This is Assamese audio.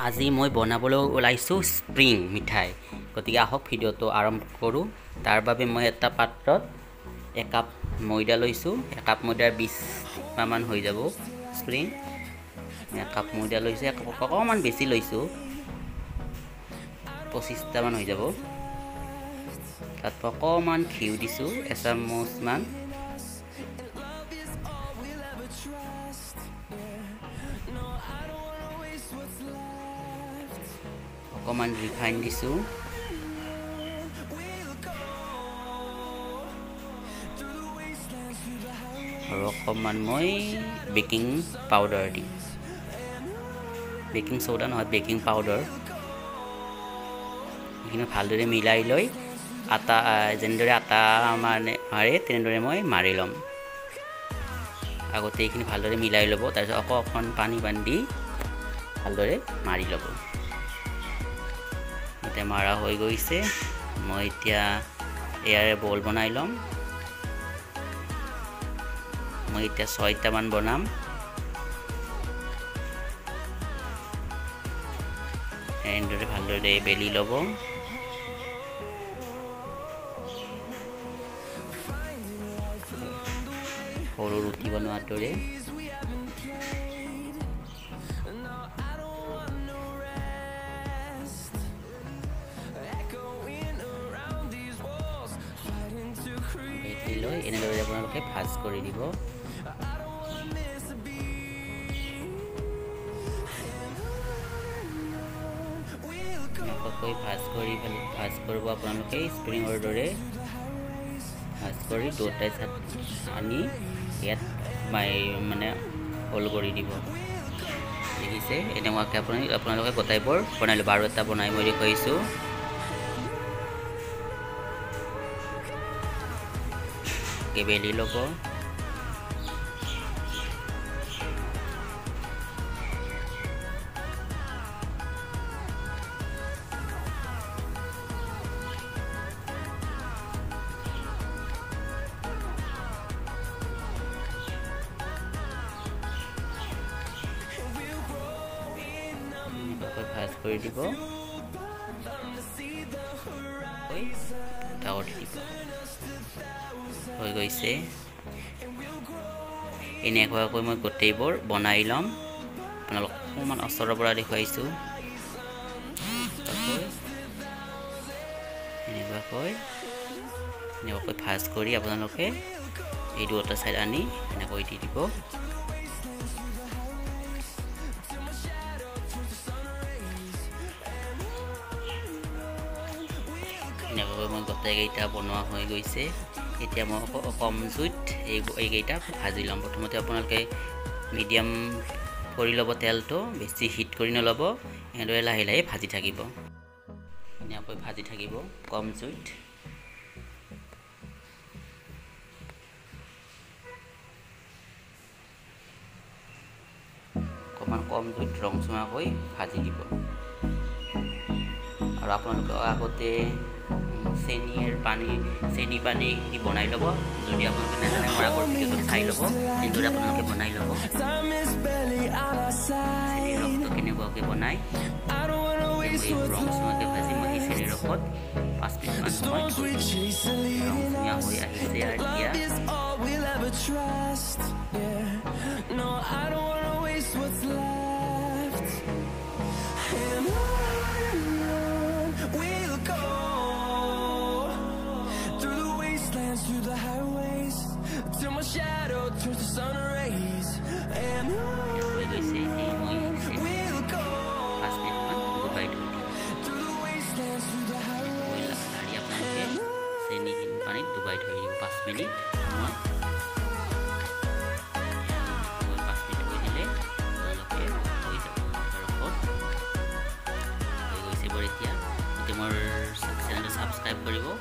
আজি মই বনাবলৈ ওলাইছো স্প্ৰিং মিঠাই গতিকে আহক ভিডিওটো আৰম্ভ কৰো তাৰ বাবে মই এটা পাত্ৰত এক কাপ ময়দা লৈছো এক কাপ ময়দাৰ 20 মান হৈ যাব স্প্ৰিং এক কাপ ময়দা লৈছো এক কাপ অকমান বেছি লৈছো 25 টা মান হৈ যাব তাত অকমান ঘিউ দিছো এচামুচ মান অকমান ৰিফাইন দিছো আৰু অকমান মই বেকিং পাউডাৰ দিম বেকিং সোডা নহয় বেকিং পাউডাৰ এইখিনি ভালদৰে মিলাই লৈ আটা যেনদৰে আটা মানে তেনেদৰে মই মাৰি লম আগতে এইখিনি ভালদৰে মিলাই লব তাৰ পিছত অকমান পানী বান্ধি ভালদৰে মাৰি লব এটা মাৰা হৈ গৈছে মই এতিয়া এয়াৰ বল বনাই লম মই এতিয়া 6টা মান বনাম এনেদৰে ভালদৰে বেলি লব সৰু ৰুটি বনোৱাৰ দৰে এনেদৰে আপোনালোকে ভাজ কৰি দিব ভাজ কৰিব আপোনালোকে স্প্ৰিংৰ দৰে ভাজ কৰি দুটাই আনি ইয়াত মানে হোল কৰি দিব দেখিছে এনেকুৱাকৈ আপোনালোকে গোটাইবোৰ বনাই ল'ব আৰু এটা বনাই মই দেখুৱাইছোঁ বেলি ল'ব ভাজ কৰি দিব হৈ গৈছে এনেকুৱাকৈ মই গোটেইবোৰ বনাই ল'ম আপোনালোক অকণমান ওচৰৰ পৰা দেখুৱাইছোঁ এনেকুৱাকৈ ভাজ কৰি আপোনালোকে এই দুটা সাইড আনি এনেকৈ দি দিব এনেকৈ মই গোটেইকেইটা বনোৱা হৈ গৈছে এতিয়া মই কম জুইত এইকেইটা ভাজি ল'ম প্ৰথমতে আপোনালোকে মিডিয়াম কৰি ল'ব তেলটো বেছি হিট কৰি নল'ব এনেদৰে লাহে লাহে ভাজি থাকিব এনেকৈ ভাজি থাকিব কম জুইত অকণমান কম জুইত ৰংচঙাকৈ ভাজি দিব আৰু আপোনালোকে আগতে চেনি পানী দি বনাই ল'ব যদি আপোনালোকে নাজানে মই আগৰ ভিডিঅ'টো চাই ল'ব এনেদৰে আপোনালোকে বনাই ল'ব চেনিৰ ৰসটো কেনেকুৱাকৈ বনাই ৰংচঙাকৈ ভাজি মই এই চেনিৰ ৰসত 5 মিনিটমান সময় ৰংচঙীয়া হৈ আহিছে আৰু এতিয়া through the highways till my shadow turns to sun rays and we'll go through the wastelands through the highways seni pani dubai thoi 5 minute moi 5 minute hoi dile loke hoi jabo tarpor hoi goise bor etia tomar channel subscribe koribo